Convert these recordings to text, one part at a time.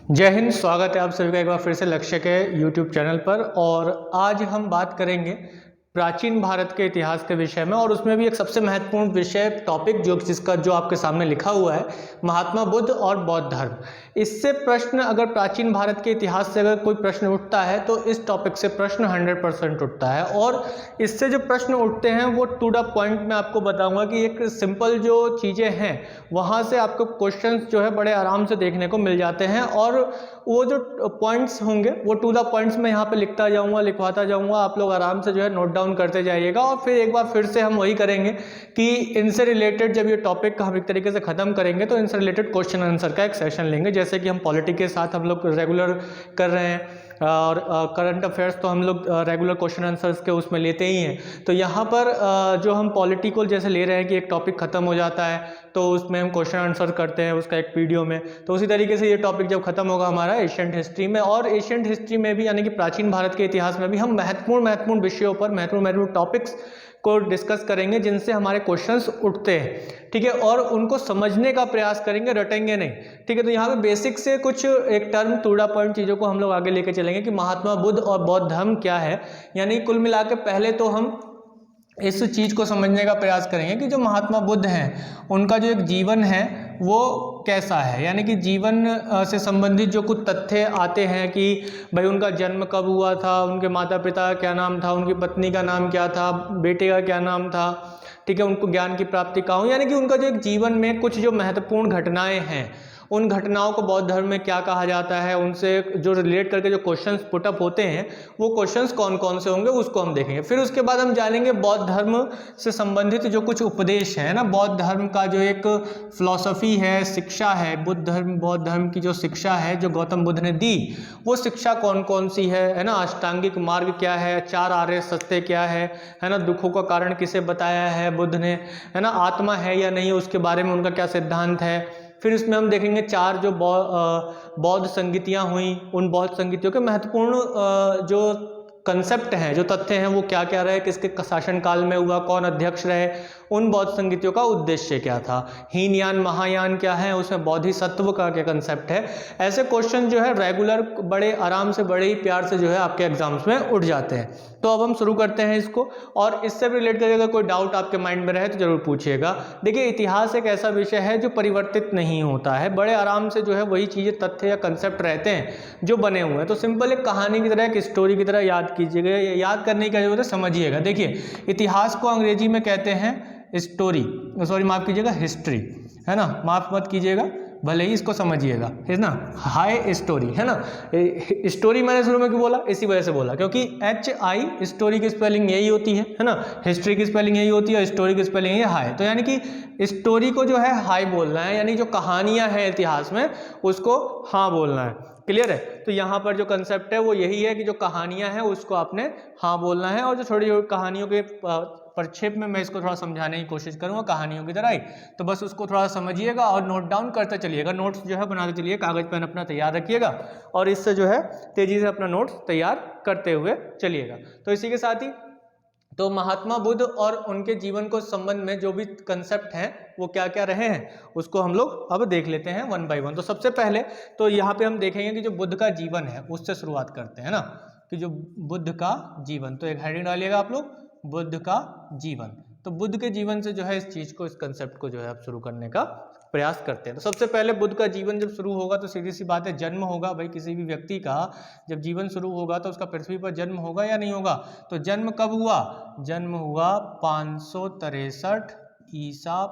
जय हिंद। स्वागत है आप सभी का एक बार फिर से लक्ष्य के YouTube चैनल पर। और आज हम बात करेंगे प्राचीन भारत के इतिहास के विषय में, और उसमें भी एक सबसे महत्वपूर्ण विषय टॉपिक जो आपके सामने लिखा हुआ है, महात्मा बुद्ध और बौद्ध धर्म। इससे प्रश्न अगर प्राचीन भारत के इतिहास से अगर कोई प्रश्न उठता है तो इस टॉपिक से प्रश्न 100% उठता है। और इससे जो प्रश्न उठते हैं वो टू द पॉइंट मैं आपको बताऊंगा कि एक सिंपल जो चीज़ें हैं वहाँ से आपको क्वेश्चंस जो है बड़े आराम से देखने को मिल जाते हैं, और वो जो पॉइंट्स होंगे वो टू द पॉइंट्स मैं यहाँ पे लिखवाता जाऊँगा। आप लोग आराम से जो है नोट डाउन करते जाइएगा, और फिर एक बार फिर से हम वही करेंगे कि इनसे रिलेटेड जब ये टॉपिक हम एक तरीके से ख़त्म करेंगे तो इनसे रिलेटेड क्वेश्चन आंसर का एक सेशन लेंगे, जैसे कि हम पॉलिटी के साथ हम लोग रेगुलर कर रहे हैं, और करंट अफेयर्स तो हम लोग रेगुलर क्वेश्चन आंसर्स के उसमें लेते ही हैं। तो यहाँ पर जो हम पॉलिटिकल जैसे ले रहे हैं कि एक टॉपिक ख़त्म हो जाता है तो उसमें हम क्वेश्चन आंसर करते हैं उसका एक वीडियो में, तो उसी तरीके से ये टॉपिक जब खत्म होगा हमारा एशियंट हिस्ट्री में, और एशियंट हिस्ट्री में भी यानी कि प्राचीन भारत के इतिहास में भी हम महत्वपूर्ण विषयों पर महत्वपूर्ण टॉपिक्स को डिस्कस करेंगे जिनसे हमारे क्वेश्चंस उठते हैं, ठीक है, और उनको समझने का प्रयास करेंगे, रटेंगे नहीं, ठीक है। तो यहाँ पे बेसिक से कुछ एक टर्म टूडा पॉइंट चीज़ों को हम लोग आगे लेके चलेंगे कि महात्मा बुद्ध और बौद्ध धर्म क्या है। यानी कुल मिला के पहले तो हम इस चीज़ को समझने का प्रयास करेंगे कि जो महात्मा बुद्ध हैं उनका जो एक जीवन है वो कैसा है, यानी कि जीवन से संबंधित जो कुछ तथ्य आते हैं कि भाई उनका जन्म कब हुआ था, उनके माता पिता का क्या नाम था, उनकी पत्नी का नाम क्या था, बेटे का क्या नाम था, ठीक है, उनको ज्ञान की प्राप्ति कहाँ हुई, यानी कि उनका जो एक जीवन में कुछ जो महत्वपूर्ण घटनाएं हैं उन घटनाओं को बौद्ध धर्म में क्या कहा जाता है, उनसे जो रिलेट करके जो क्वेश्चंस पुटअप होते हैं वो क्वेश्चंस कौन कौन से होंगे उसको हम देखेंगे। फिर उसके बाद हम जानेंगे बौद्ध धर्म से संबंधित जो कुछ उपदेश है ना, बौद्ध धर्म का जो एक फिलॉसफी है, शिक्षा है, बौद्ध धर्म की जो शिक्षा है जो गौतम बुद्ध ने दी, वो शिक्षा कौन कौन सी है ना, अष्टांगिक मार्ग क्या है, 4 आर्य सत्य क्या है ना, दुखों का कारण किसे बताया है बुद्ध ने, है ना, आत्मा है या नहीं उसके बारे में उनका क्या सिद्धांत है। फिर इसमें हम देखेंगे 4 जो बौद्ध संगीतियाँ हुई, उन बौद्ध संगीतियों के महत्वपूर्ण जो कंसेप्ट हैं, जो तथ्य हैं वो क्या क्या रहे, किसके शासनकाल में हुआ, कौन अध्यक्ष रहे, उन बौद्ध संगीतियों का उद्देश्य क्या था, हीनयान महायान क्या है, उसमें बोधिसत्व का क्या कंसेप्ट है। ऐसे क्वेश्चन जो है रेगुलर बड़े आराम से बड़े ही प्यार से जो है आपके एग्जाम्स में उठ जाते हैं। तो अब हम शुरू करते हैं इसको, और इससे भी रिलेट करके अगर कोई डाउट आपके माइंड में रहे तो जरूर पूछिएगा। देखिए, इतिहास एक ऐसा विषय है जो परिवर्तित नहीं होता है, बड़े आराम से जो है वही चीज़ें, तथ्य या कंसेप्ट रहते हैं जो बने हुए हैं। तो सिंपल एक कहानी की तरह, एक स्टोरी की तरह याद कीजिएगा, याद करने की जरूरत है, समझिएगा। देखिए, इतिहास को अंग्रेजी में कहते हैं स्टोरी, सॉरी माफ कीजिएगा, हिस्ट्री, है ना, माफ मत कीजिएगा, भले ही इसको समझिएगा, है ना, हाई स्टोरी, है ना। स्टोरी मैंने शुरू में क्यों बोला, इसी वजह से बोला क्योंकि HI स्टोरी की स्पेलिंग यही होती है ना, हिस्ट्री की स्पेलिंग यही होती है, स्टोरी की स्पेलिंग यही हाई। तो यानी कि स्टोरी को जो है हाई बोलना है, यानी जो कहानियां हैं इतिहास में उसको हाँ बोलना है। क्लियर है। तो यहाँ पर जो कंसेप्ट है वो यही है कि जो कहानियां हैं उसको आपने हाँ बोलना है, और जो छोटी छोटी कहानियों के प्रक्षेप में मैं इसको थोड़ा समझाने की कोशिश करूंगा कहानियों की तरह ही, तो बस उसको थोड़ा समझिएगा और नोट डाउन करते चलिएगा, नोट्स जो है बनाते चलिए, कागज पेन अपना तैयार रखिएगा और इससे जो है तेजी से अपना नोट्स तैयार करते हुए चलिएगा। तो इसी के साथ ही तो महात्मा बुद्ध और उनके जीवन को संबंध में जो भी कंसेप्ट हैं वो क्या क्या रहे हैं उसको हम लोग अब देख लेते हैं वन बाय वन। तो सबसे पहले तो यहाँ पे हम देखेंगे कि जो बुद्ध का जीवन है उससे शुरुआत करते हैं ना, कि जो बुद्ध का जीवन, तो एक हेडिंग डालिएगा आप लोग, बुद्ध का जीवन। तो बुद्ध के जीवन से जो है इस चीज को, इस कंसेप्ट को जो है आप शुरू करने का प्रयास करते हैं। तो सबसे पहले बुद्ध का जीवन जब शुरू होगा तो सीधी सी बात है, जन्म होगा। भाई किसी भी व्यक्ति का जब जीवन शुरू होगा तो उसका पृथ्वी पर जन्म होगा या नहीं होगा। तो जन्म कब हुआ, जन्म हुआ 563 ईसा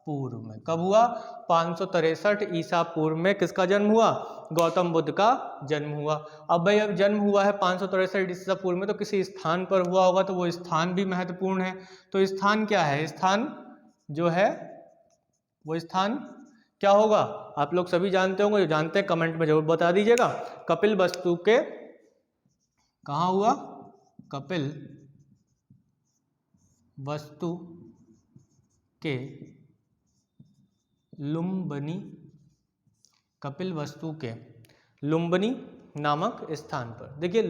पूर्व में। कब हुआ, 563 ईसा पूर्व में किसका जन्म हुआ, गौतम बुद्ध का जन्म हुआ। अब भाई अब जन्म हुआ है 563 ईसा पूर्व में, तो किसी स्थान पर हुआ होगा, तो वो स्थान भी महत्वपूर्ण है। तो स्थान क्या है, स्थान जो है वो स्थान क्या होगा, आप लोग सभी जानते होंगे, जो जानते हैं कमेंट में जरूर बता दीजिएगा। कपिल वस्तु के कहाँ हुआ, कपिल वस्तु के लुम्बिनी, कपिल वस्तु के लुम्बिनी नामक स्थान पर। देखिए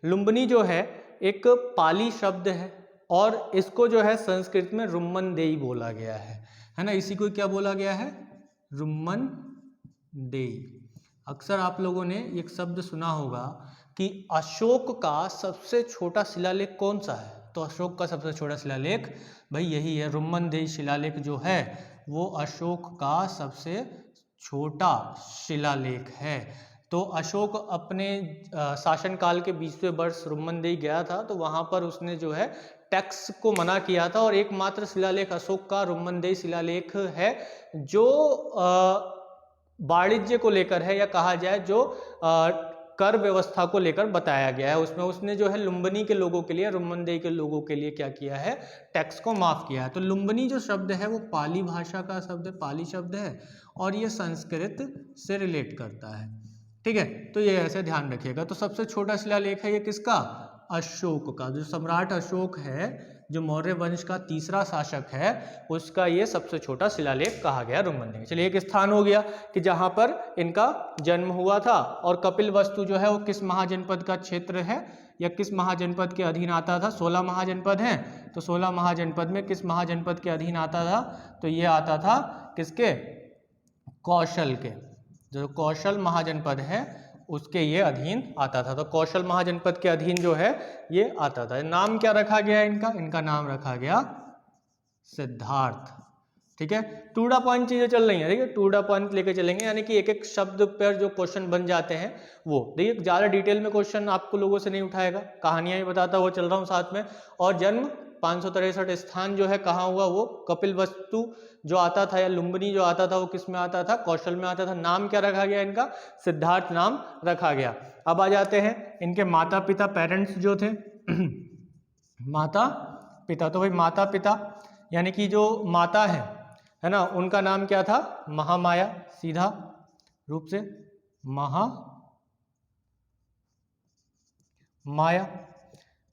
लुम्बिनी जो है एक पाली शब्द है, और इसको जो है संस्कृत में रुम्मनदेई बोला गया है ना, इसी को क्या बोला गया है, रुम्मनदेई। अक्सर आप लोगों ने एक शब्द सुना होगा कि अशोक का सबसे छोटा शिलालेख कौन सा है। तो अशोक का सबसे छोटा शिलालेख भाई यही है, रुम्मनदेही शिलालेख जो है वो अशोक का सबसे छोटा शिलालेख है। तो अशोक अपने शासनकाल के 20वें वर्ष रुम्मनदेही गया था, तो वहाँ पर उसने जो है टैक्स को मना किया था, और एकमात्र शिलालेख अशोक का रुम्मनदेही शिलालेख है जो वाणिज्य को लेकर है, या कहा जाए जो कर व्यवस्था को लेकर बताया गया है। उसमें उसने जो है लुम्बिनी के लोगों के लिए, रुम्मनदेही के लोगों के लिए क्या किया है, टैक्स को माफ किया है। तो लुम्बिनी जो शब्द है वो पाली भाषा का शब्द है, पाली शब्द है, और ये संस्कृत से रिलेट करता है। ठीक है, तो ये ऐसे ध्यान रखिएगा। तो सबसे छोटा शिलालेख है ये किसका, अशोक का। जो सम्राट अशोक है, जो मौर्य वंश का तीसरा शासक है, उसका ये सबसे छोटा शिलालेख कहा गया रुम्मनदेही। चलिए, एक स्थान हो गया कि जहां पर इनका जन्म हुआ था। और कपिलवस्तु जो है वो किस महाजनपद का क्षेत्र है, या किस महाजनपद के अधीन आता था। 16 महाजनपद हैं, तो 16 महाजनपद में किस महाजनपद के अधीन आता था, तो ये आता था किसके, कौशल के। जो कौशल महाजनपद है उसके ये अधीन आता था। तो कौशल महाजनपद के अधीन जो है ये आता था। नाम क्या रखा गया इनका, इनका नाम रखा गया सिद्धार्थ। ठीक है, टूडा पॉइंट चीजें चल रही हैं, ठीक है, टूडा पॉइंट लेके चलेंगे, यानी कि एक एक शब्द पर जो क्वेश्चन बन जाते हैं वो देखिए। ज्यादा डिटेल में क्वेश्चन आपको लोगों से नहीं उठाएगा, कहानियां ही बताता हुआ चल रहा हूँ साथ में। और जन्म 563 स्थान जो है कहाँ हुआ, वो कपिलवस्तु जो आता था, या लुम्बिनी जो आता था, वो किस में आता था, कौशल में आता था। नाम क्या रखा गया इनका, सिद्धार्थ नाम रखा गया। अब आ जाते हैं इनके माता पिता, पेरेंट्स जो थे माता पिता। तो भाई माता पिता यानी कि जो माता है ना, उनका नाम क्या था, महामाया, सीधा रूप से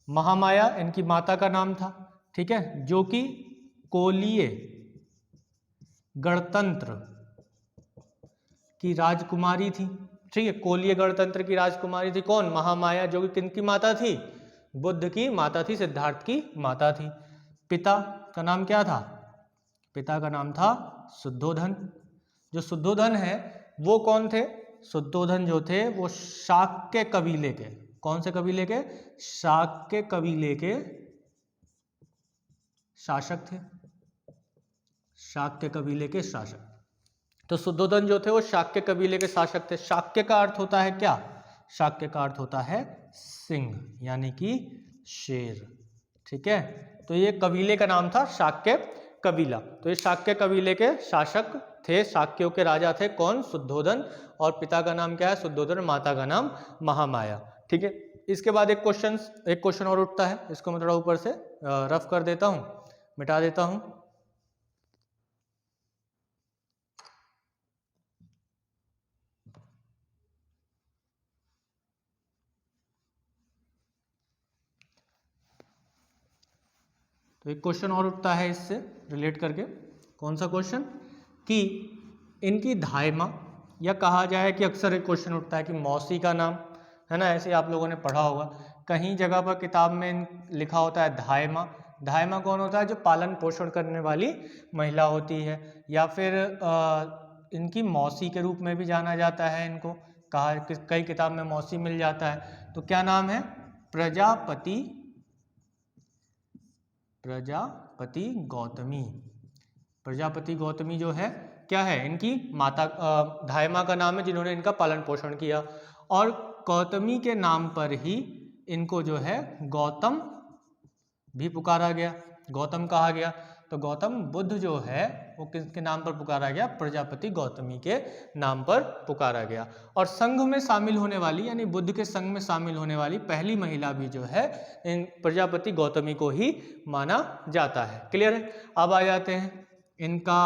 महामाया इनकी माता का नाम था। ठीक है, जो कि कोलीय गणतंत्र की राजकुमारी थी। ठीक है, कोलीय गणतंत्र की राजकुमारी थी कौन, महामाया, जो कि किनकी माता थी, बुद्ध की माता थी, सिद्धार्थ की माता थी। पिता का नाम क्या था, पिता का नाम था शुद्धोधन। जो शुद्धोधन है वो कौन थे, शुद्धोधन जो थे वो शाक्य कबीले के, कौन से कबीले के, शाक्य कबीले के शासक थे, शाक्य कबीले के शासक। तो शुद्धोधन जो थे वो शाक्य कबीले के शासक थे। शाक्य का अर्थ होता है क्या, शाक्य का अर्थ होता है सिंह, यानी कि शेर। ठीक है, तो ये कबीले का नाम था शाक्य कबीला। तो ये शाक्य कबीले के शासक थे, शाक्यों के राजा थे कौन, शुद्धोधन। और पिता का नाम क्या है, शुद्धोधन, माता का नाम महामाया। ठीक है, इसके बाद एक क्वेश्चन और उठता है, इसको मैं थोड़ा ऊपर से रफ कर देता हूं, मिटा देता हूं। तो एक क्वेश्चन और उठता है इससे रिलेट करके। कौन सा क्वेश्चन, कि इनकी धायमा, या कहा जाए कि अक्सर एक क्वेश्चन उठता है कि मौसी का नाम, है ना, ऐसे आप लोगों ने पढ़ा होगा कहीं जगह पर किताब में लिखा होता है धायमा। धायमा कौन होता है, जो पालन पोषण करने वाली महिला होती है, या फिर इनकी मौसी के रूप में भी जाना जाता है इनको, कहा कई किताब में मौसी मिल जाता है। तो क्या नाम है, प्रजापति गौतमी। प्रजापति गौतमी जो है क्या है, इनकी माता, धायमा का नाम है जिन्होंने इनका पालन पोषण किया। और गौतमी के नाम पर ही इनको जो है गौतम भी पुकारा गया, गौतम कहा गया। तो गौतम बुद्ध जो है वो किसके नाम पर पुकारा गया, प्रजापति गौतमी के नाम पर पुकारा गया। और संघ में शामिल होने वाली, यानी बुद्ध के संघ में शामिल होने वाली पहली महिला भी जो है इन प्रजापति गौतमी को ही माना जाता है। क्लियर है। अब आ जाते हैं इनका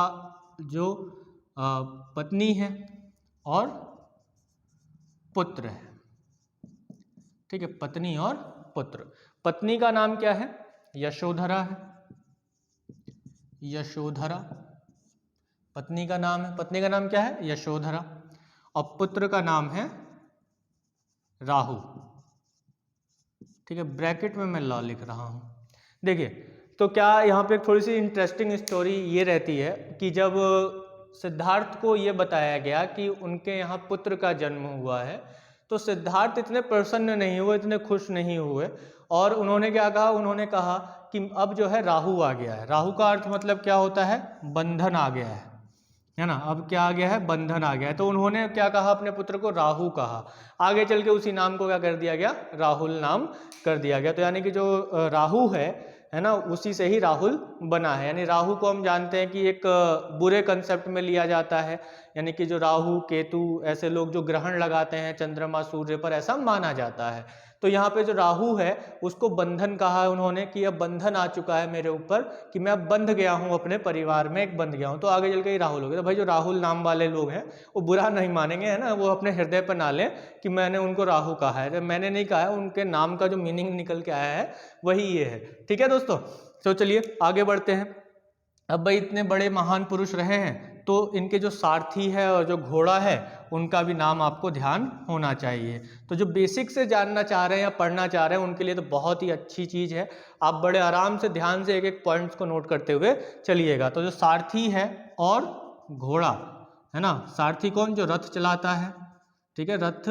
जो पत्नी है और पुत्र है। ठीक है, पत्नी और पुत्र। पत्नी का नाम क्या है, यशोधरा है, यशोधरा पत्नी का नाम है। पत्नी का नाम क्या है, यशोधरा। और पुत्र का नाम है राहु। ठीक है, ब्रैकेट में मैं लॉ लिख रहा हूं। देखिए, तो क्या यहाँ पे थोड़ी सी इंटरेस्टिंग स्टोरी ये रहती है कि जब सिद्धार्थ को ये बताया गया कि उनके यहाँ पुत्र का जन्म हुआ है, तो सिद्धार्थ इतने प्रसन्न नहीं हुए, इतने खुश नहीं हुए, और उन्होंने क्या कहा, उन्होंने कहा कि अब जो है राहु आ गया है। राहु का अर्थ मतलब क्या होता है, बंधन आ गया है ना। अब क्या आ गया है, बंधन आ गया है। तो उन्होंने क्या कहा, अपने पुत्र को राहु कहा। आगे चल के उसी नाम को क्या कर दिया गया, राहुल नाम कर दिया गया। तो यानी कि जो राहु है ना, उसी से ही राहुल बना है। यानी राहु को हम जानते हैं कि एक बुरे कंसेप्ट में लिया जाता है, यानी कि जो राहु केतु ऐसे लोग जो ग्रहण लगाते हैं चंद्रमा सूर्य पर, ऐसा माना जाता है। तो यहाँ पे जो राहु है उसको बंधन कहा है उन्होंने, कि अब बंधन आ चुका है मेरे ऊपर, कि मैं अब बंध गया हूँ अपने परिवार में, एक बंध गया हूँ। तो आगे चल के ही राहुल हो गया। तो भाई जो राहुल नाम वाले लोग हैं वो बुरा नहीं मानेंगे, है ना, वो अपने हृदय पर ना लें कि मैंने उनको राहु कहा है। मैंने नहीं कहा है, उनके नाम का जो मीनिंग निकल के आया है वही ये है। ठीक है दोस्तों, तो चलिए आगे बढ़ते हैं। अब भाई इतने बड़े महान पुरुष रहे हैं, तो इनके जो सारथी है और जो घोड़ा है उनका भी नाम आपको ध्यान होना चाहिए। तो जो बेसिक से जानना चाह रहे हैं या पढ़ना चाह रहे हैं उनके लिए तो बहुत ही अच्छी चीज़ है। आप बड़े आराम से ध्यान से एक एक पॉइंट्स को नोट करते हुए चलिएगा। तो जो सारथी है और घोड़ा है ना, सारथी कौन, जो रथ चलाता है, ठीक है, रथ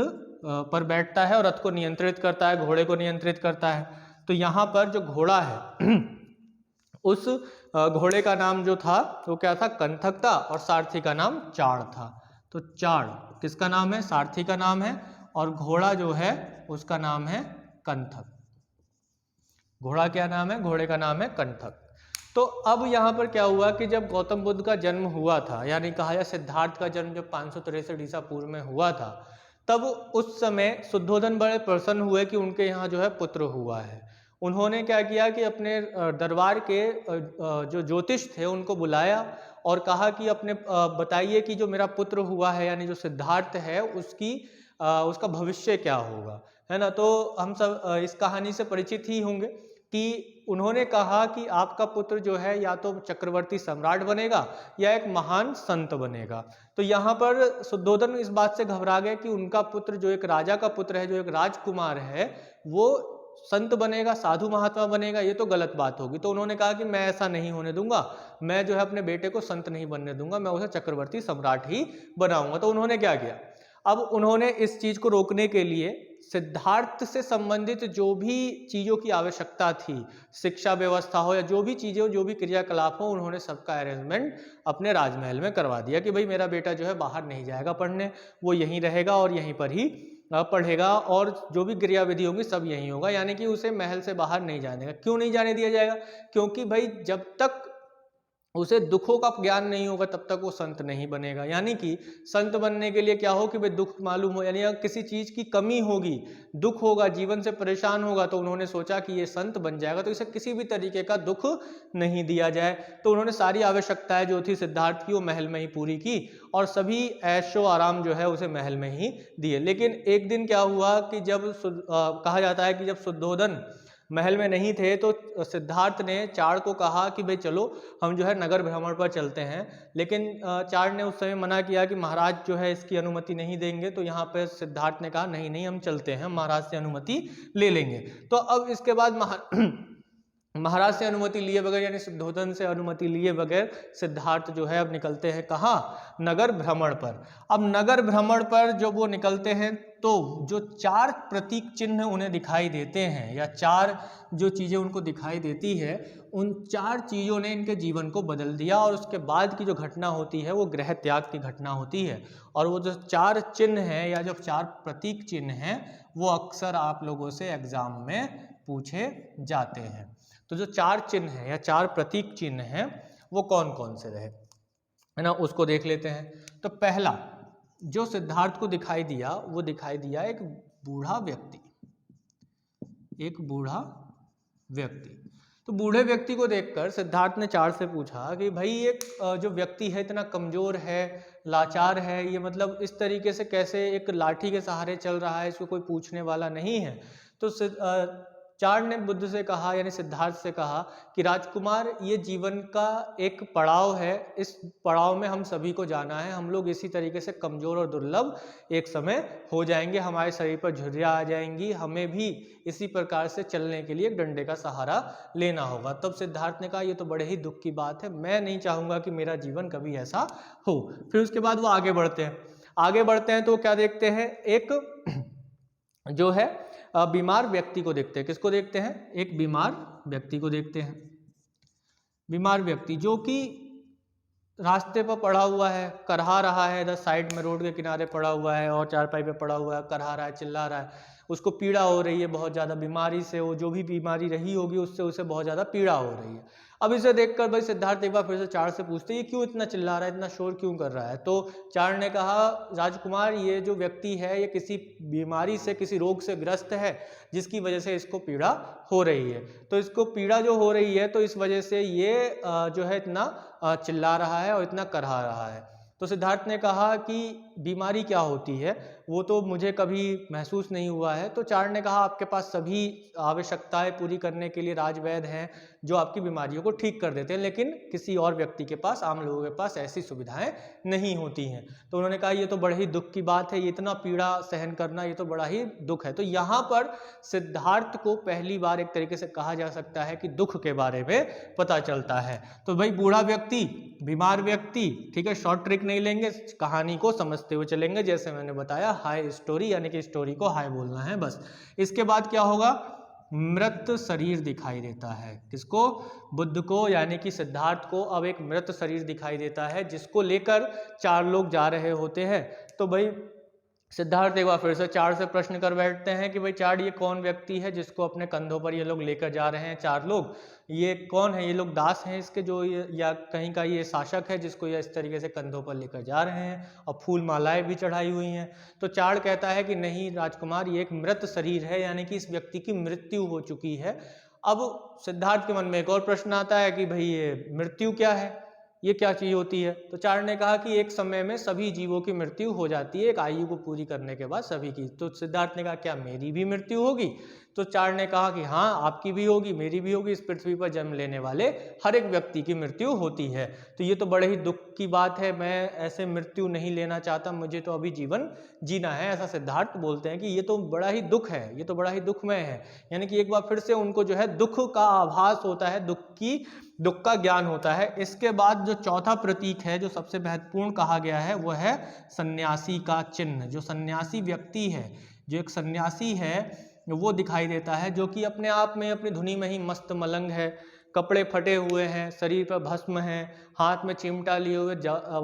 पर बैठता है और रथ को नियंत्रित करता है, घोड़े को नियंत्रित करता है। तो यहाँ पर जो घोड़ा है उस घोड़े का नाम जो था वो क्या था, कंथक था, और सारथी का नाम चाड़ था। तो चाड़ किसका नाम है, सारथी का नाम है, और घोड़ा जो है उसका नाम है कंथक। घोड़ा क्या नाम है, घोड़े का नाम है कंथक। तो अब यहाँ पर क्या हुआ कि जब गौतम बुद्ध का जन्म हुआ था, यानी कहा जाए सिद्धार्थ का जन्म जब 563 ईसा पूर्व में हुआ था, तब उस समय शुद्धोधन बड़े प्रसन्न हुए कि उनके यहाँ जो है पुत्र हुआ है। उन्होंने क्या किया कि अपने दरबार के जो ज्योतिष थे उनको बुलाया और कहा कि अपने बताइए कि जो मेरा पुत्र हुआ है यानी जो सिद्धार्थ है उसका भविष्य क्या होगा, है ना। तो हम सब इस कहानी से परिचित ही होंगे कि उन्होंने कहा कि आपका पुत्र जो है या तो चक्रवर्ती सम्राट बनेगा या एक महान संत बनेगा। तो यहाँ पर शुद्धोधन इस बात से घबरा गए कि उनका पुत्र जो एक राजा का पुत्र है, जो एक राजकुमार है, वो संत बनेगा, साधु महात्मा बनेगा, ये तो गलत बात होगी। तो उन्होंने कहा कि मैं ऐसा नहीं होने दूंगा, मैं जो है अपने बेटे को संत नहीं बनने दूंगा, मैं उसे चक्रवर्ती सम्राट ही बनाऊंगा। तो उन्होंने क्या किया, अब उन्होंने इस चीज को रोकने के लिए सिद्धार्थ से संबंधित जो भी चीजों की आवश्यकता थी, शिक्षा व्यवस्था हो या जो भी चीजें हो, जो भी क्रियाकलाप हो, उन्होंने सबका अरेंजमेंट अपने राजमहल में करवा दिया कि भाई मेरा बेटा जो है बाहर नहीं जाएगा पढ़ने, वो यहीं रहेगा और यहीं पर ही पढ़ेगा, और जो भी क्रियाविधि होगी सब यहीं होगा, यानी कि उसे महल से बाहर नहीं जाने देगा। क्यों नहीं जाने दिया जाएगा, क्योंकि भाई जब तक उसे दुखों का ज्ञान नहीं होगा तब तक वो संत नहीं बनेगा। यानी कि संत बनने के लिए क्या हो कि भाई दुख मालूम हो, यानी अगर किसी चीज की कमी होगी, दुख होगा, जीवन से परेशान होगा, तो उन्होंने सोचा कि ये संत बन जाएगा तो इसे किसी भी तरीके का दुख नहीं दिया जाए। तो उन्होंने सारी आवश्यकताएं जो थी सिद्धार्थ की वो महल में ही पूरी की और सभी ऐशो आराम जो है उसे महल में ही दिए। लेकिन एक दिन क्या हुआ कि जब कहा जाता है कि जब शुद्धोधन महल में नहीं थे तो सिद्धार्थ ने चाड़ को कहा कि भाई चलो हम जो है नगर भ्रमण पर चलते हैं। लेकिन चाड़ ने उस समय मना किया कि महाराज जो है इसकी अनुमति नहीं देंगे। तो यहाँ पे सिद्धार्थ ने कहा नहीं नहीं, हम चलते हैं, महाराज से अनुमति ले लेंगे। तो अब इसके बाद महाराज से अनुमति लिए बगैर यानी शुद्धोधन से अनुमति लिए बगैर सिद्धार्थ जो है अब निकलते हैं कहाँ, नगर भ्रमण पर। अब नगर भ्रमण पर जब वो निकलते हैं तो जो 4 प्रतीक चिन्ह उन्हें दिखाई देते हैं या 4 जो चीज़ें उनको दिखाई देती है, उन 4 चीज़ों ने इनके जीवन को बदल दिया। और उसके बाद की जो घटना होती है वो गृह त्याग की घटना होती है। और वो जो 4 चिन्ह हैं या जो 4 प्रतीक चिन्ह हैं वो अक्सर आप लोगों से एग्जाम में पूछे जाते हैं। तो जो 4 चिन्ह हैं या 4 प्रतीक चिन्ह हैं वो कौन कौन से रहे, है ना, उसको देख लेते हैं। तो पहला जो सिद्धार्थ को दिखाई दिया वो दिखाई दिया एक बूढ़ा व्यक्ति, एक बूढ़ा व्यक्ति। तो बूढ़े व्यक्ति को देखकर सिद्धार्थ ने चाड़ से पूछा कि भाई एक जो व्यक्ति है इतना कमजोर है, लाचार है, ये मतलब इस तरीके से कैसे एक लाठी के सहारे चल रहा है, इसको कोई पूछने वाला नहीं है। तो चार ने बुद्ध से कहा, यानी सिद्धार्थ से कहा कि राजकुमार, ये जीवन का एक पड़ाव है, इस पड़ाव में हम सभी को जाना है, हम लोग इसी तरीके से कमजोर और दुर्लभ एक समय हो जाएंगे, हमारे शरीर पर झुर्रियाँ आ जाएंगी, हमें भी इसी प्रकार से चलने के लिए एक डंडे का सहारा लेना होगा। तब सिद्धार्थ ने कहा ये तो बड़े ही दुख की बात है, मैं नहीं चाहूँगा कि मेरा जीवन कभी ऐसा हो। फिर उसके बाद वो आगे बढ़ते हैं तो क्या देखते हैं, एक जो है बीमार व्यक्ति को देखते हैं। किसको देखते हैं? एक बीमार व्यक्ति को देखते हैं। बीमार व्यक्ति जो कि रास्ते पर पड़ा हुआ है, करहा रहा है, इधर साइड में रोड के किनारे पड़ा हुआ है और चारपाई पे पड़ा हुआ है, करहा रहा है, चिल्ला रहा है, उसको पीड़ा हो रही है बहुत ज़्यादा, बीमारी से, वो जो भी बीमारी रही होगी उससे उसे बहुत ज़्यादा पीड़ा हो रही है। अब इसे देखकर भाई सिद्धार्थ एक बार फिर से चार से पूछते हैं ये क्यों इतना चिल्ला रहा है, इतना शोर क्यों कर रहा है? तो चार ने कहा राजकुमार, ये जो व्यक्ति है ये किसी बीमारी से, किसी रोग से ग्रस्त है जिसकी वजह से इसको पीड़ा हो रही है। तो इसको पीड़ा जो हो रही है तो इस वजह से ये जो है इतना चिल्ला रहा है और इतना करहा रहा है। तो सिद्धार्थ ने कहा कि बीमारी क्या होती है वो तो मुझे कभी महसूस नहीं हुआ है। तो चार ने कहा आपके पास सभी आवश्यकताएं पूरी करने के लिए राजवैद्य हैं जो आपकी बीमारियों को ठीक कर देते हैं, लेकिन किसी और व्यक्ति के पास, आम लोगों के पास ऐसी सुविधाएं नहीं होती हैं। तो उन्होंने कहा ये तो बड़े ही दुख की बात है, ये इतना पीड़ा सहन करना ये तो बड़ा ही दुख है। तो यहाँ पर सिद्धार्थ को पहली बार एक तरीके से कहा जा सकता है कि दुख के बारे में पता चलता है। तो भाई बूढ़ा व्यक्ति, बीमार व्यक्ति, ठीक है, शॉर्ट ट्रिक नहीं लेंगे, कहानी को समझते हुए चलेंगे। जैसे मैंने बताया हाई स्टोरी, यानी कि स्टोरी को हाई बोलना है बस। इसके बाद क्या होगा, मृत शरीर दिखाई देता है। किसको? बुद्ध को, यानी कि सिद्धार्थ को अब एक मृत शरीर दिखाई देता है जिसको लेकर चार लोग जा रहे होते हैं। तो भाई सिद्धार्थ एक बार फिर से चार से प्रश्न कर बैठते हैं कि भाई चार, ये कौन व्यक्ति है जिसको अपने कंधों पर ये लोग लेकर जा रहे हैं? चार लोग, ये कौन है? ये लोग दास हैं इसके जो या कहीं का ये शासक है जिसको ये इस तरीके से कंधों पर लेकर जा रहे हैं, और फूल मालाएं भी चढ़ाई हुई हैं। तो चार कहता है कि नहीं राजकुमार, ये एक मृत शरीर है, यानी कि इस व्यक्ति की मृत्यु हो चुकी है। अब सिद्धार्थ के मन में एक और प्रश्न आता है कि भाई ये मृत्यु क्या है, ये क्या चीज होती है? तो चार ने कहा कि एक समय में सभी जीवों की मृत्यु हो जाती है, एक आयु को पूरी करने के बाद सभी की। तो सिद्धार्थ ने कहा क्या मेरी भी मृत्यु होगी? तो चार ने कहा कि हाँ आपकी भी होगी, मेरी भी होगी, इस पृथ्वी पर जन्म लेने वाले हर एक व्यक्ति की मृत्यु होती है। तो ये तो बड़े ही दुख की बात है, मैं ऐसे मृत्यु नहीं लेना चाहता, मुझे तो अभी जीवन जीना है, ऐसा सिद्धार्थ बोलते हैं कि ये तो बड़ा ही दुख है, ये तो बड़ा ही दुखमय है। यानी कि एक बार फिर से उनको जो है दुख का आभास होता है, दुख का ज्ञान होता है। इसके बाद जो चौथा प्रतीक है जो सबसे महत्वपूर्ण कहा गया है वो है सन्यासी का चिन्ह। जो सन्यासी व्यक्ति है, जो एक सन्यासी है वो दिखाई देता है, जो कि अपने आप में अपनी धुनी में ही मस्त मलंग है, कपड़े फटे हुए हैं, शरीर पर भस्म है, हाथ में चिमटा लिए हुए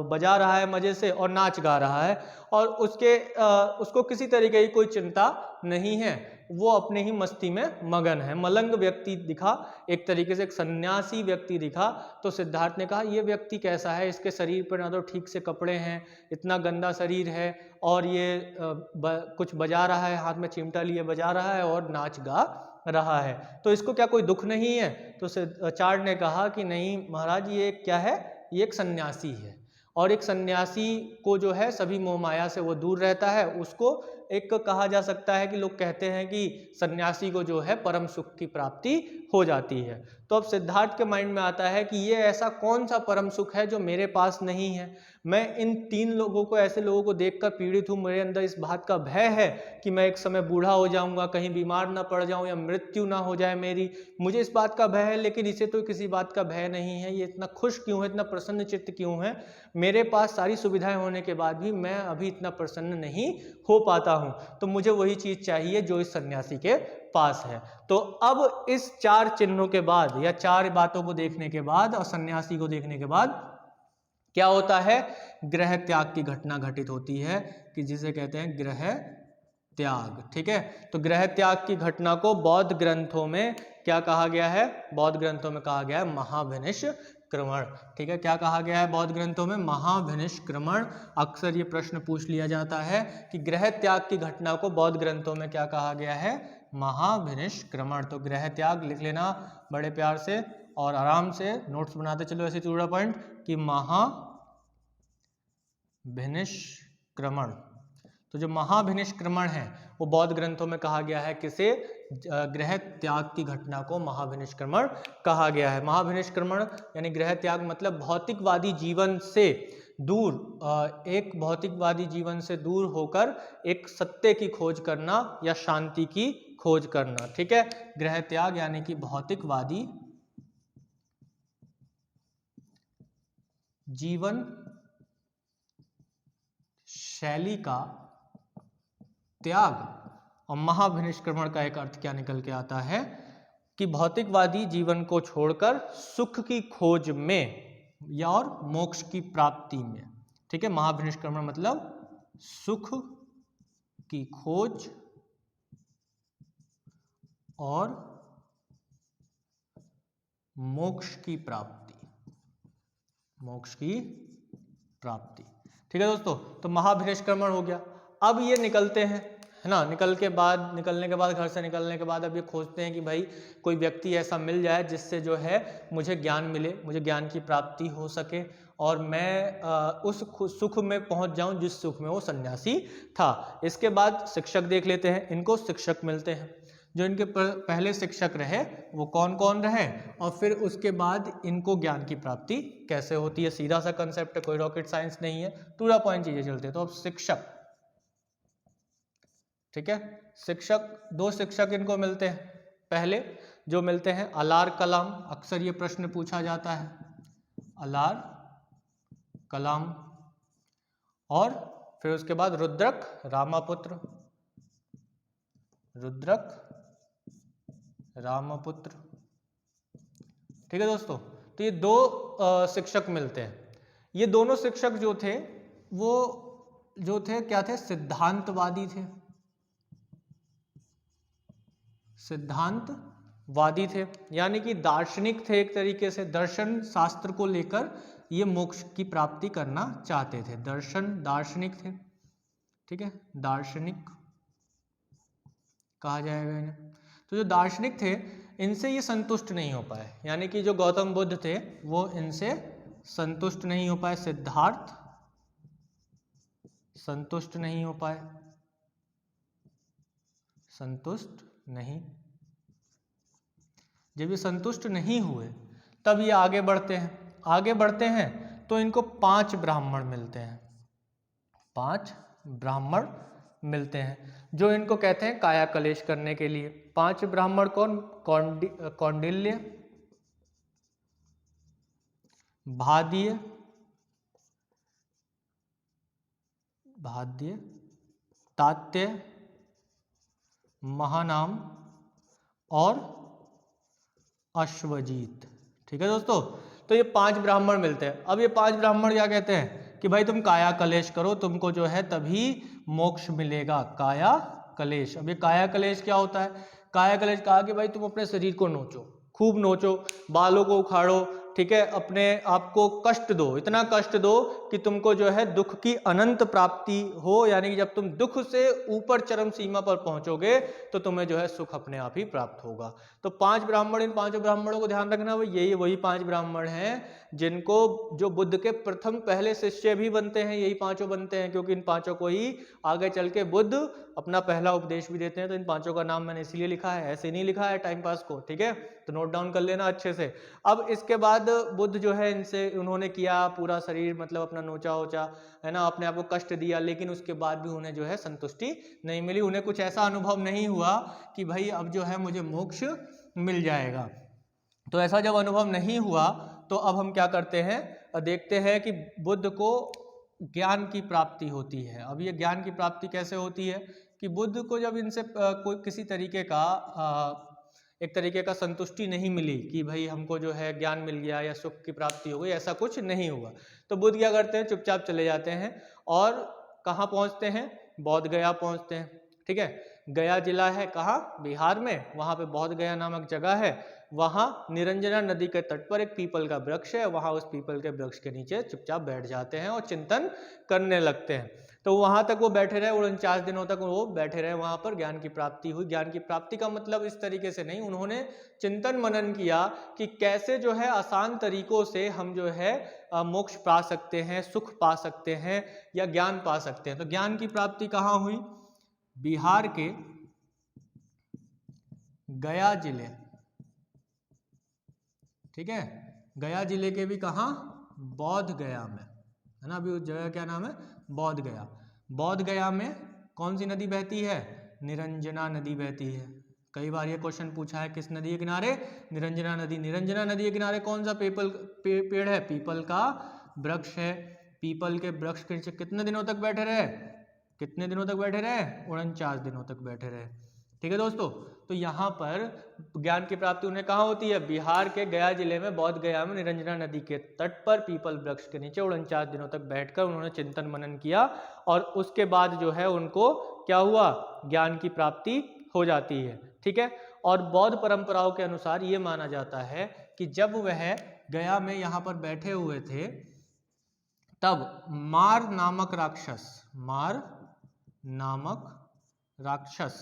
बजा रहा है मजे से और नाच गा रहा है, और उसको किसी तरीके की कोई चिंता नहीं है, वो अपने ही मस्ती में मगन है। मलंग व्यक्ति दिखा, एक तरीके से एक सन्यासी व्यक्ति दिखा। तो सिद्धार्थ ने कहा ये व्यक्ति कैसा है, इसके शरीर पर ना तो ठीक से कपड़े हैं, इतना गंदा शरीर है, और ये कुछ बजा रहा है, हाथ में चिमटा लिए बजा रहा है और नाच गा रहा है, तो इसको क्या कोई दुख नहीं है? तो चार ने कहा कि नहीं महाराज, ये क्या है, ये एक सन्यासी है, और एक सन्यासी को जो है सभी मोह माया से वो दूर रहता है। उसको एक कहा जा सकता है कि लोग कहते हैं कि सन्यासी को जो है परम सुख की प्राप्ति हो जाती है। तो अब सिद्धार्थ के माइंड में आता है कि ये ऐसा कौन सा परम सुख है जो मेरे पास नहीं है? मैं इन तीन लोगों को, ऐसे लोगों को देखकर पीड़ित हूँ, मेरे अंदर इस बात का भय है कि मैं एक समय बूढ़ा हो जाऊंगा, कहीं बीमार ना पड़ जाऊं या मृत्यु ना हो जाए मेरी, मुझे इस बात का भय है। लेकिन इसे तो किसी बात का भय नहीं है, ये इतना खुश क्यों है, इतना प्रसन्न चित्त क्यों है? मेरे पास सारी सुविधाएं होने के बाद भी मैं अभी इतना प्रसन्न नहीं हो पाता हूं। तो मुझे वही चीज चाहिए जो इस सन्यासी के पास है। तो अब इस चार चिन्हों के बाद या चार बातों को देखने के बाद और सन्यासी को देखने के बाद क्या होता है, ग्रह त्याग की घटना घटित होती है, कि जिसे कहते हैं ग्रह त्याग। ठीक है, तो ग्रह त्याग की घटना को बौद्ध ग्रंथों में क्या कहा गया है? बौद्ध ग्रंथों में कहा गया है महाभिनिष्क्रमण। ठीक है, क्या कहा गया है बौद्ध ग्रंथों में? महाभिनिष्क्रमण। अक्सर ये प्रश्न पूछ लिया जाता है कि ग्रह त्याग की घटना को बौद्ध ग्रंथों में क्या कहा गया है? महाभिनिष्क्रमण। तो ग्रह त्याग लिख लेना बड़े प्यार से और आराम से नोट्स बनाते चलो ऐसे चूड़ा पॉइंट कि महाभिनिष्क्रमण। तो जो महाभिनिष्क्रमण है वो बौद्ध ग्रंथों में कहा गया है किसे? गृह त्याग की घटना को महाविनिष्क्रमण कहा गया है। महाविनिष्क्रमण यानी गृह त्याग मतलब भौतिकवादी जीवन से दूर, एक भौतिकवादी जीवन से दूर होकर एक सत्य की खोज करना या शांति की खोज करना। ठीक है, गृह त्याग यानी कि भौतिकवादी जीवन शैली का त्याग। और महाविनिष्क्रमण का एक अर्थ क्या निकल के आता है कि भौतिकवादी जीवन को छोड़कर सुख की खोज में या और मोक्ष की प्राप्ति में। ठीक है, महाविनिष्क्रमण मतलब सुख की खोज और मोक्ष की प्राप्ति, मोक्ष की प्राप्ति। ठीक है दोस्तों, तो महाविनिष्क्रमण हो गया। अब ये निकलते हैं, है ना, निकलने के बाद घर से निकलने के बाद अब ये खोजते हैं कि भाई कोई व्यक्ति ऐसा मिल जाए जिससे जो है मुझे ज्ञान मिले, मुझे ज्ञान की प्राप्ति हो सके और मैं उस सुख में पहुंच जाऊं जिस सुख में वो सन्यासी था। इसके बाद शिक्षक देख लेते हैं, इनको शिक्षक मिलते हैं। जो इनके पहले शिक्षक रहे वो कौन कौन रहे और फिर उसके बाद इनको ज्ञान की प्राप्ति कैसे होती है। सीधा सा कंसेप्ट है, कोई रॉकेट साइंस नहीं है, टू द पॉइंट चीजें चलती है। तो अब शिक्षक, ठीक है, शिक्षक, दो शिक्षक इनको मिलते हैं। पहले जो मिलते हैं अलार कलाम, अक्सर ये प्रश्न पूछा जाता है, अलार कलाम। और फिर उसके बाद रुद्रक रामापुत्र, रुद्रक रामपुत्र। ठीक है दोस्तों, तो ये दो शिक्षक मिलते हैं। ये दोनों शिक्षक जो थे वो जो थे क्या थे, सिद्धांतवादी थे, सिद्धांतवादी थे यानी कि दार्शनिक थे। एक तरीके से दर्शन शास्त्र को लेकर ये मोक्ष की प्राप्ति करना चाहते थे। दार्शनिक थे। ठीक है, दार्शनिक कहा जाएगा इन्हें। तो जो दार्शनिक थे इनसे ये संतुष्ट नहीं हो पाए, यानी कि जो गौतम बुद्ध थे वो इनसे संतुष्ट नहीं हो पाए, सिद्धार्थ संतुष्ट नहीं हो पाए, संतुष्ट नहीं। जब ये संतुष्ट नहीं हुए तब ये आगे बढ़ते हैं। आगे बढ़ते हैं तो इनको 5 ब्राह्मण मिलते हैं, 5 ब्राह्मण मिलते हैं जो इनको कहते हैं काया कलेश करने के लिए। 5 ब्राह्मण कौन, कौंडिल्य, भाद्य, तात्य, महानाम और अश्वजीत। ठीक है दोस्तों, तो ये 5 ब्राह्मण मिलते हैं। अब ये 5 ब्राह्मण क्या कहते हैं कि भाई तुम काया कलेश करो, तुमको जो है तभी मोक्ष मिलेगा, काया कलेश। अब ये काया कलेश क्या होता है? काया कलेश कहा कि भाई तुम अपने शरीर को नोचो, खूब नोचो, बालों को उखाड़ो, ठीक है, अपने आप को कष्ट दो, इतना कष्ट दो कि तुमको जो है दुख की अनंत प्राप्ति हो, यानी कि जब तुम दुख से ऊपर चरम सीमा पर पहुंचोगे तो तुम्हें जो है सुख अपने आप ही प्राप्त होगा। तो 5 ब्राह्मण, इन 5 ब्राह्मणों को ध्यान रखना, वही 5 ब्राह्मण हैं जिनको जो बुद्ध के प्रथम पहले शिष्य भी बनते हैं, यही 5 बनते हैं, क्योंकि इन 5 को ही आगे चल के बुद्ध अपना पहला उपदेश भी देते हैं। तो इन 5 का नाम मैंने इसलिए लिखा है, ऐसे नहीं लिखा है टाइम पास को, ठीक है, तो नोट डाउन कर लेना अच्छे से। अब इसके बाद बुद्ध जो है इनसे उन्होंने किया, पूरा शरीर मतलब अपना नोचा ओचा, है ना, अपने आप को कष्ट दिया, लेकिन उसके बाद भी उन्हें जो है संतुष्टि नहीं मिली। उन्हें कुछ ऐसा अनुभव नहीं हुआ कि भाई अब जो है मुझे मोक्ष मिल जाएगा। तो ऐसा जब अनुभव नहीं हुआ तो अब हम क्या करते हैं, देखते हैं कि बुद्ध को ज्ञान की प्राप्ति होती है। अब ये ज्ञान की प्राप्ति कैसे होती है कि बुद्ध को जब इनसे कोई किसी तरीके का एक तरीके का संतुष्टि नहीं मिली कि भाई हमको जो है ज्ञान मिल गया या सुख की प्राप्ति हो गई, ऐसा कुछ नहीं हुआ। तो बुद्ध क्या करते हैं, चुपचाप चले जाते हैं और कहाँ पहुँचते हैं, बोध गया पहुँचते हैं। ठीक है, गया जिला है कहाँ, बिहार में, वहाँ पे बोध गया नामक जगह है। वहाँ निरंजना नदी के तट पर एक पीपल का वृक्ष है, वहाँ उस पीपल के वृक्ष के नीचे चुपचाप बैठ जाते हैं और चिंतन करने लगते हैं। तो वहाँ तक वो बैठे रहे, 49 दिनों तक वो बैठे रहे वहाँ पर, ज्ञान की प्राप्ति हुई। ज्ञान की प्राप्ति का मतलब इस तरीके से नहीं, उन्होंने चिंतन मनन किया कि कैसे जो है आसान तरीकों से हम जो है मोक्ष पा सकते हैं, सुख पा सकते हैं या ज्ञान पा सकते हैं। तो ज्ञान की प्राप्ति कहाँ हुई, बिहार के गया जिले, ठीक है, गया जिले के भी कहाँ, बोध गया में, है ना। अभी उस जगह क्या नाम है, बोध गया। बोध गया में कौन सी नदी बहती है, निरंजना नदी बहती है। कई बार ये क्वेश्चन पूछा है, किस नदी के किनारे, निरंजना नदी। निरंजना नदी के किनारे कौन सा पेड़ है, पीपल का वृक्ष है। पीपल के वृक्ष के नीचे कितने दिनों तक बैठे रहे, कितने दिनों तक बैठे रहे, 49 दिनों तक बैठे रहे। ठीक है दोस्तों, तो यहाँ पर ज्ञान की प्राप्ति उन्हें कहाँ होती है, बिहार के गया जिले में, बोध गया में, निरंजना नदी के तट पर पीपल वृक्ष के नीचे 49 दिनों तक बैठकर उन्होंने चिंतन मनन किया, और उसके बाद जो है उनको क्या हुआ, ज्ञान की प्राप्ति हो जाती है। ठीक है, और बौद्ध परंपराओं के अनुसार ये माना जाता है कि जब वह गया में यहाँ पर बैठे हुए थे, तब मार नामक राक्षस, मार नामक राक्षस,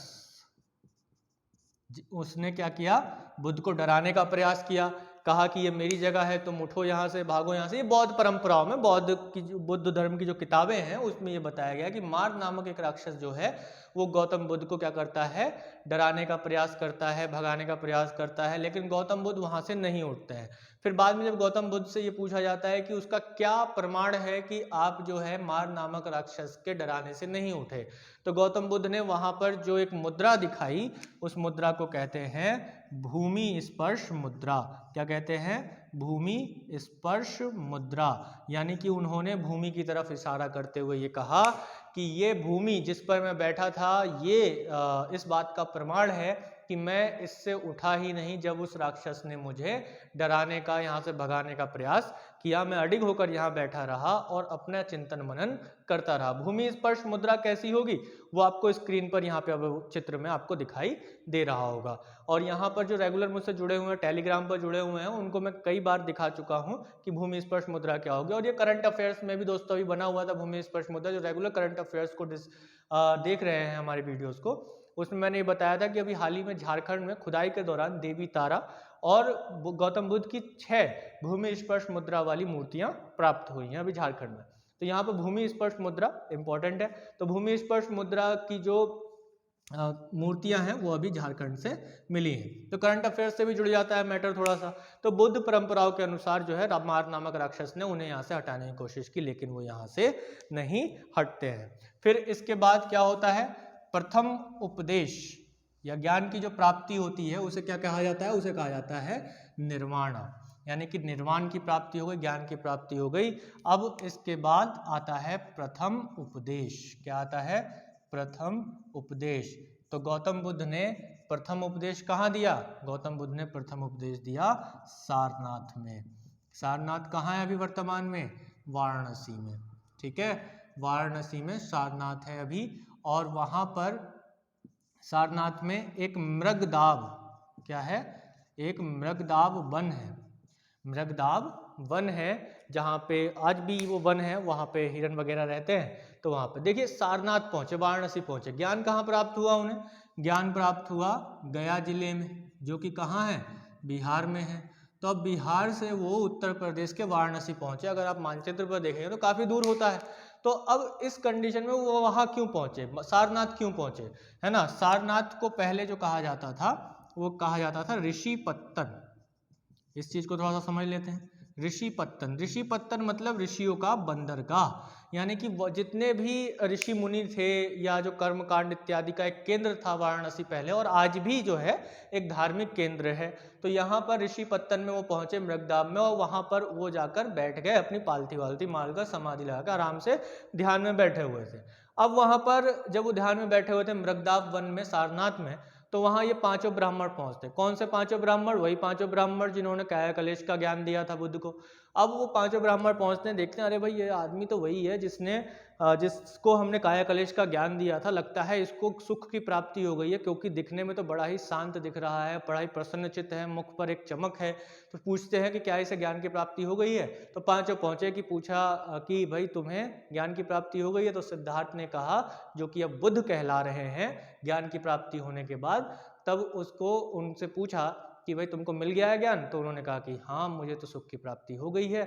उसने क्या किया, बुद्ध को डराने का प्रयास किया। कहा कि ये मेरी जगह है, तुम उठो यहाँ से, भागो यहाँ से। ये बौद्ध परंपराओं में, बुद्ध धर्म की जो किताबें हैं उसमें ये बताया गया कि मार नामक एक राक्षस जो है वो गौतम बुद्ध को क्या करता है, डराने का प्रयास करता है, भगाने का प्रयास करता है, लेकिन गौतम बुद्ध वहां से नहीं उठते हैं। फिर बाद में जब गौतम बुद्ध से ये पूछा जाता है कि उसका क्या प्रमाण है कि आप जो है मार नामक राक्षस के डराने से नहीं उठे, तो गौतम बुद्ध ने वहां पर जो एक मुद्रा दिखाई, उस मुद्रा को कहते हैं भूमि स्पर्श मुद्रा। क्या कहते हैं, भूमि स्पर्श मुद्रा। यानी कि उन्होंने भूमि की तरफ इशारा करते हुए ये कहा कि ये भूमि जिस पर मैं बैठा था, ये इस बात का प्रमाण है कि मैं इससे उठा ही नहीं जब उस राक्षस ने मुझे डराने का, यहाँ से भगाने का प्रयास किया। मैं अडिग होकर यहाँ बैठा रहा और अपना चिंतन मनन करता रहा। भूमि स्पर्श मुद्रा कैसी होगी, वो आपको स्क्रीन पर यहाँ पे अब चित्र में आपको दिखाई दे रहा होगा। और यहाँ पर जो रेगुलर मुझसे जुड़े हुए हैं, टेलीग्राम पर जुड़े हुए हैं, उनको मैं कई बार दिखा चुका हूँ कि भूमि स्पर्श मुद्रा क्या होगी। और ये करंट अफेयर्स में भी दोस्तों अभी बना हुआ था भूमि स्पर्श मुद्रा, जो रेगुलर करंट अफेयर्स को देख रहे हैं हमारे वीडियोस को, उसमें मैंने ये बताया था कि अभी हाल ही में झारखंड में खुदाई के दौरान देवी तारा और गौतम बुद्ध की 6 भूमि स्पर्श मुद्रा वाली मूर्तियां प्राप्त हुई हैं अभी झारखंड में। तो यहाँ पर भूमि स्पर्श मुद्रा इंपॉर्टेंट है। तो भूमि स्पर्श मुद्रा की जो मूर्तियां हैं वो अभी झारखंड से मिली हैं। तो करंट अफेयर्स से भी जुड़ जाता है मैटर थोड़ा सा। तो बुद्ध परंपराओं के अनुसार जो है मार नामक राक्षस ने उन्हें यहाँ से हटाने की कोशिश की, लेकिन वो यहाँ से नहीं हटते हैं। फिर इसके बाद क्या होता है, प्रथम उपदेश या ज्ञान की जो प्राप्ति होती है उसे क्या कहा जाता है, उसे कहा जाता है निर्वाण। यानी कि निर्वाण की प्राप्ति हो गई, ज्ञान की प्राप्ति हो गई। अब इसके बाद आता है प्रथम उपदेश। क्या आता है, प्रथम उपदेश। तो गौतम बुद्ध ने प्रथम उपदेश कहाँ दिया, गौतम बुद्ध ने प्रथम उपदेश दिया सारनाथ में। सारनाथ कहाँ है अभी वर्तमान में, वाराणसी में। ठीक है, वाराणसी में सारनाथ है अभी। और वहां पर सारनाथ में एक मृगदाव, क्या है, एक मृगदाव वन है। मृगदाव वन है जहाँ पे आज भी वो वन है, वहाँ पे हिरन वगैरह रहते हैं। तो वहाँ पे देखिए सारनाथ पहुँचे, वाराणसी पहुँचे। ज्ञान कहाँ प्राप्त हुआ उन्हें, ज्ञान प्राप्त हुआ गया जिले में, जो कि कहाँ है, बिहार में है। तो अब बिहार से वो उत्तर प्रदेश के वाराणसी पहुँचे। अगर आप मानचित्र पर देखेंगे तो काफ़ी दूर होता है। तो अब इस कंडीशन में वो वहाँ क्यों पहुँचे, सारनाथ क्यों पहुँचे, है ना। सारनाथ को पहले जो कहा जाता था वो कहा जाता था ऋषिपत्तन। इस चीज को थोड़ा सा समझ लेते हैं। ऋषिपत्तन, ऋषिपत्तन मतलब ऋषियों का बंदरगाह। यानी कि जितने भी ऋषि मुनि थे या जो कर्म कांड इत्यादि का एक केंद्र था वाराणसी पहले, और आज भी जो है एक धार्मिक केंद्र है। तो यहाँ पर ऋषिपत्तन में वो पहुंचे मृगदाव में, और वहां पर वो जाकर बैठ गए, अपनी पालथी वालथी मारकर समाधि लगाकर आराम से ध्यान में बैठे हुए थे। अब वहां पर जब वो ध्यान में बैठे हुए थे मृगदाव वन में, सारनाथ में, तो वहां ये 5 ब्राह्मण पहुंचते। कौन से 5 ब्राह्मण, वही 5 ब्राह्मण जिन्होंने काया कलेश का ज्ञान दिया था बुद्ध को। अब वो 5 ब्राह्मण पहुंचते हैं, देखते हैं अरे भाई ये आदमी तो वही है जिसको हमने काया कलेश का ज्ञान दिया था, लगता है इसको सुख की प्राप्ति हो गई है, क्योंकि दिखने में तो बड़ा ही शांत दिख रहा है, बड़ा ही प्रसन्नचित्त है, मुख पर एक चमक है। तो पूछते हैं कि क्या इसे ज्ञान की प्राप्ति हो गई है। तो 5 पहुंचे कि पूछा कि भाई तुम्हें ज्ञान की प्राप्ति हो गई है। तो सिद्धार्थ ने कहा, जो कि अब बुद्ध कहला रहे हैं ज्ञान की प्राप्ति होने के बाद, तब उसको उनसे पूछा कि भाई तुमको मिल गया है ज्ञान। तो उन्होंने कहा कि हाँ मुझे तो सुख की प्राप्ति हो गई है।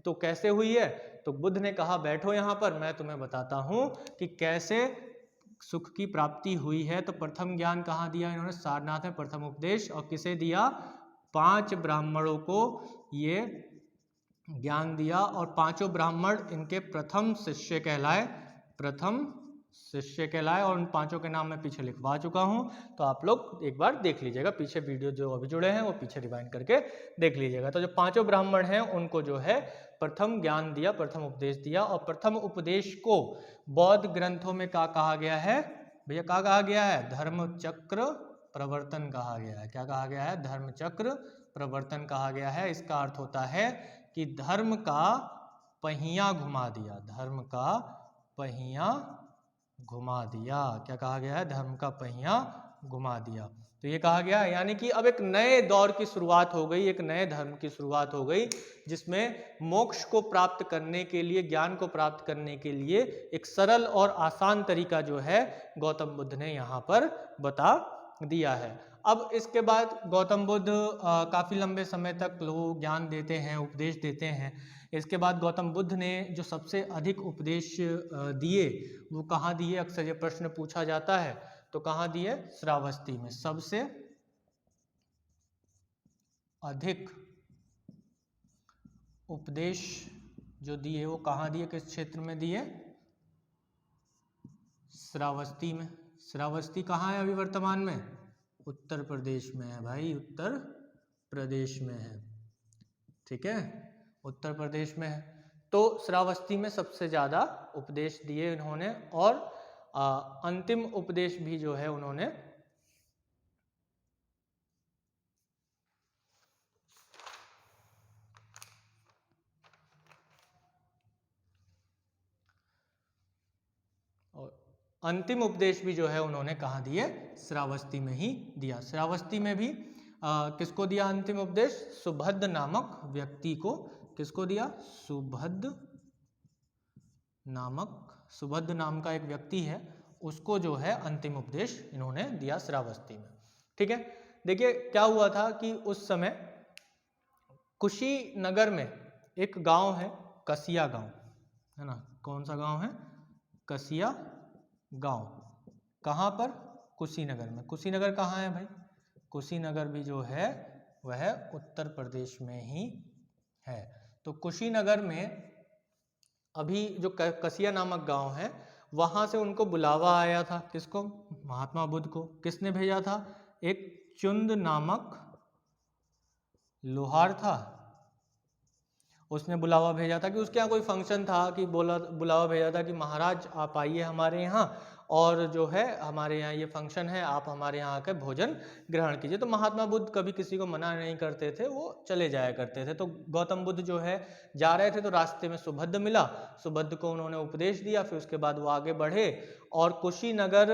तो कैसे हुई है, तो बुद्ध ने कहा बैठो यहाँ पर, मैं तुम्हें बताता हूँ कि कैसे सुख की प्राप्ति हुई है। तो प्रथम ज्ञान कहाँ दिया इन्होंने? सारनाथ में प्रथम उपदेश। और किसे दिया? 5 ब्राह्मणों को ये ज्ञान दिया, और पांचों ब्राह्मण इनके प्रथम शिष्य कहलाए, प्रथम शिष्य कहलाए। और उन पांचों के नाम मैं पीछे लिखवा चुका हूं, तो आप लोग एक बार देख लीजिएगा, पीछे वीडियो जो अभी जुड़े हैं वो पीछे रिवाइंड करके देख लीजिएगा। तो जो पांचों ब्राह्मण हैं उनको जो है प्रथम ज्ञान दिया, प्रथम उपदेश दिया। और प्रथम उपदेश को बौद्ध ग्रंथों में क्या कहा गया है भैया? क्या कहा गया है? धर्म चक्र प्रवर्तन कहा गया है। क्या कहा गया है? धर्म चक्र प्रवर्तन कहा गया है। इसका अर्थ होता है कि धर्म का पहिया घुमा दिया, धर्म का पहिया घुमा दिया। क्या कहा गया है? धर्म का पहिया घुमा दिया। तो ये कहा गया, यानी कि अब एक नए दौर की शुरुआत हो गई, एक नए धर्म की शुरुआत हो गई, जिसमें मोक्ष को प्राप्त करने के लिए, ज्ञान को प्राप्त करने के लिए एक सरल और आसान तरीका जो है गौतम बुद्ध ने यहाँ पर बता दिया है। अब इसके बाद गौतम बुद्ध काफ़ी लंबे समय तक लोगों को ज्ञान देते हैं, उपदेश देते हैं। इसके बाद गौतम बुद्ध ने जो सबसे अधिक उपदेश दिए वो कहाँ दिए? अक्सर ये प्रश्न पूछा जाता है, तो कहाँ दिए? श्रावस्ती में। सबसे अधिक उपदेश जो दिए वो कहाँ दिए? किस क्षेत्र में दिए? श्रावस्ती में। श्रावस्ती कहाँ है अभी वर्तमान में? उत्तर प्रदेश में है भाई, उत्तर प्रदेश में है, ठीक है, उत्तर प्रदेश में है। तो श्रावस्ती में सबसे ज़्यादा उपदेश दिए इन्होंने, और अंतिम उपदेश भी जो है उन्होंने अंतिम उपदेश भी जो है उन्होंने कहाँ दिए? श्रावस्ती में ही दिया। श्रावस्ती में भी किसको दिया अंतिम उपदेश? सुभद्द नामक व्यक्ति को। किसको दिया? सुभद्द नाम का एक व्यक्ति है, उसको जो है अंतिम उपदेश इन्होंने दिया श्रावस्ती में, ठीक है। देखिए क्या हुआ था कि उस समय कुशीनगर में एक गांव है, कसिया गांव है ना। कौन सा गांव है? कसिया गांव। कहाँ पर? कुशीनगर में। कुशीनगर कहाँ है भाई? कुशीनगर भी जो है वह उत्तर प्रदेश में ही है। तो कुशीनगर में अभी जो कसिया नामक गांव है, वहां से उनको बुलावा आया था। किसको? महात्मा बुद्ध को। किसने भेजा था? एक चुंद नामक लोहार था, उसने बुलावा भेजा था कि उसके यहाँ कोई फंक्शन था, कि बुलावा भेजा था कि महाराज आप आइए हमारे यहाँ, और जो है हमारे यहाँ ये फंक्शन है, आप हमारे यहाँ आकर भोजन ग्रहण कीजिए। तो महात्मा बुद्ध कभी किसी को मना नहीं करते थे, वो चले जाया करते थे। तो गौतम बुद्ध जो है जा रहे थे, तो रास्ते में सुभद्द मिला, सुभद्द को उन्होंने उपदेश दिया। फिर उसके बाद वो आगे बढ़े, और कुशीनगर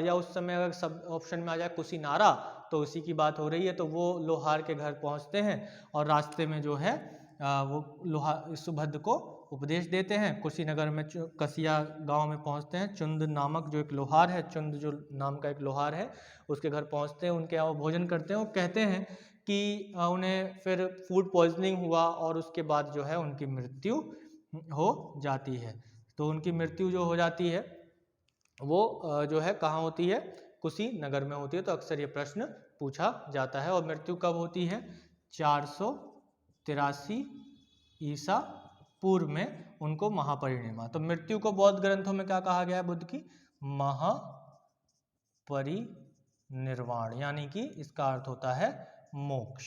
या उस समय अगर सब ऑप्शन में आ जाए कुशीनारा, तो उसी की बात हो रही है। तो वो लोहार के घर पहुँचते हैं, और रास्ते में जो है वो सुभद्द को उपदेश देते हैं। कुशीनगर में कसिया गांव में पहुंचते हैं, चुंद नामक जो एक लोहार है, चुंद जो नाम का एक लोहार है, उसके घर पहुंचते हैं, उनके यहाँ वो भोजन करते हैं। वो कहते हैं कि उन्हें फिर फूड पॉइजनिंग हुआ, और उसके बाद जो है उनकी मृत्यु हो जाती है। तो उनकी मृत्यु जो हो जाती है वो जो है कहाँ होती है? कुशीनगर में होती है। तो अक्सर ये प्रश्न पूछा जाता है। और मृत्यु कब होती है? 483 ईसा पूर्व में उनको महापरिनिर्वाण। तो मृत्यु को बौद्ध ग्रंथों में क्या कहा गया है? बुद्ध की महापरिनिर्वाण, यानी कि इसका अर्थ होता है मोक्ष,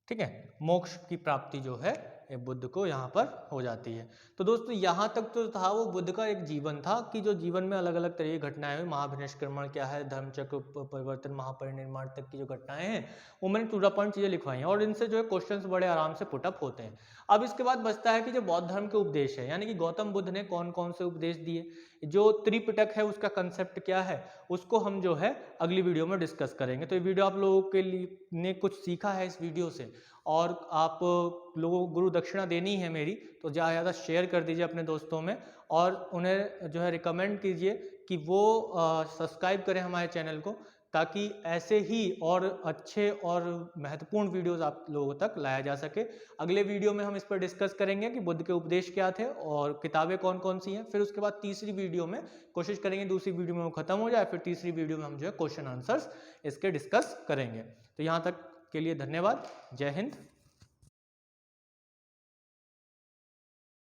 ठीक है। मोक्ष की प्राप्ति जो है ये बुद्ध को यहाँ पर हो जाती है। तो दोस्तों यहाँ तक तो था वो बुद्ध का एक जीवन था, कि जो जीवन में अलग अलग तरह की घटनाएं हुई, महाभिनिष्क्रमण क्या है, धर्मचक्र परिवर्तन, महापरिनिर्वाण तक की जो घटनाएं हैं वो मैंने टू द पॉइंट चीजें लिखवाई हैं, और इनसे जो है क्वेश्चंस बड़े आराम से पुटअप होते हैं। अब इसके बाद बचता है कि जो बौद्ध धर्म के उपदेश है, यानी कि गौतम बुद्ध ने कौन कौन से उपदेश दिए, जो त्रिपिटक है उसका कंसेप्ट क्या है, उसको हम जो है अगली वीडियो में डिस्कस करेंगे। तो ये वीडियो आप लोगों के लिए ने कुछ सीखा है इस वीडियो से, और आप लोगों को गुरु दक्षिणा देनी है मेरी, तो ज़्यादा ज़्यादा शेयर कर दीजिए अपने दोस्तों में, और उन्हें जो है रिकमेंड कीजिए कि वो सब्सक्राइब करें हमारे चैनल को, ताकि ऐसे ही और अच्छे और महत्वपूर्ण वीडियोस आप लोगों तक लाया जा सके। अगले वीडियो में हम इस पर डिस्कस करेंगे कि बुद्ध के उपदेश क्या थे और किताबें कौन कौन सी हैं। फिर उसके बाद तीसरी वीडियो में कोशिश करेंगे, दूसरी वीडियो में वो खत्म हो जाए, फिर तीसरी वीडियो में हम जो है क्वेश्चन आंसर्स इसके डिस्कस करेंगे। तो यहाँ तक के लिए धन्यवाद। जय हिंद।